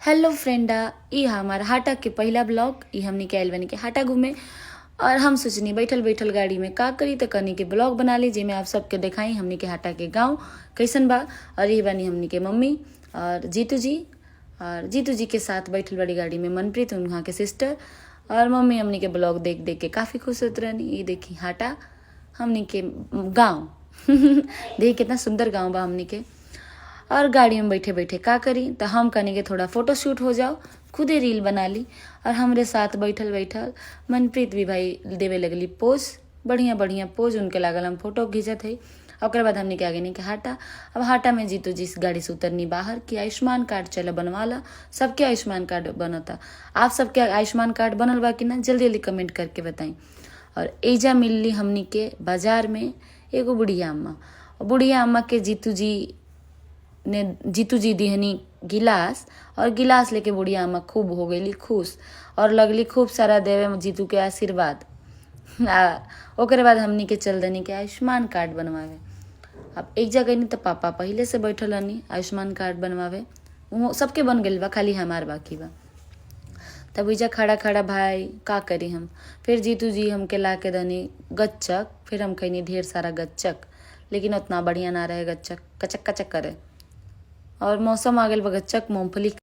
Hello फ्रेंडा, ई हमार हाटा के पहला ब्लॉग। ई हमनी के आइल बनी के हाटा घूमे और हम सोचनी बैठल बैठल गाड़ी में का करी तो कनी के ब्लॉग बना ली जिसमें आप सबके दिखाई हमनी के हाटा के गांव कैसन बा। और ये बनी हमनी के मम्मी और जीतू जी, और जीतू जी के साथ बैठल बड़ी गाड़ी में मनप्रीत उनका के सिस्टर। और मम्मी हमनी के ब्लॉग देख देख के काफ़ी खुश होत रहनी। ये देखी हाटा हमनी के गाँव देख कितना सुंदर गाँव बा हमनी के। और गाड़ी में बैठे बैठे का करी तो हम कनी के थोड़ा फोटो शूट हो जाओ, खुदे रील बना ली। और हमरे साथ बैठल बैठल मनप्रीत भी भाई देवे लगली पोज, बढ़िया बढ़िया पोज उनके लागल, हम फोटो खींचत है। और बाद हमने के आगे नहीं के हाटा। अब हाटा में जीतू जी गाड़ी से उतरनी बाहर कि आयुष्मान कार्ड चला बनवाला। सबके आयुष्मान कार्ड बनता, आप सबके आयुष्मान कार्ड बनल बा कि ना जल्दी जल्दी कमेंट करके बताई। और एजा मिलली हमनी के बाजार में एगो बुढ़िया अम्मा। बुढ़िया अम्मा के जीतू जी दिहनी गिलास, और गिलास लेके बुढ़िया अम्मा खूब हो गई खुश और लगली खूब सारा देवे जीतू के आशीर्वाद। ओकरे बाद हमनी के चल देनी के आयुष्मान कार्ड बनवावे। अब एक जगह नहीं तो पापा पहले से बैठल रहनी आयुष्मान कार्ड बनवावे, वो सबके बन गई बा, खाली हमार बाकी बा। तब इजा खड़ा खड़ा भाई का करी हम। फिर जीतू जी हमके ला के दनी गच्चक, फिर हम खैनी ढेर सारा गच्चक, लेकिन उतना बढ़िया ना रहे गच्चक, कचक कचक करे। और मौसम आ गल बा गच्चक मूंगफली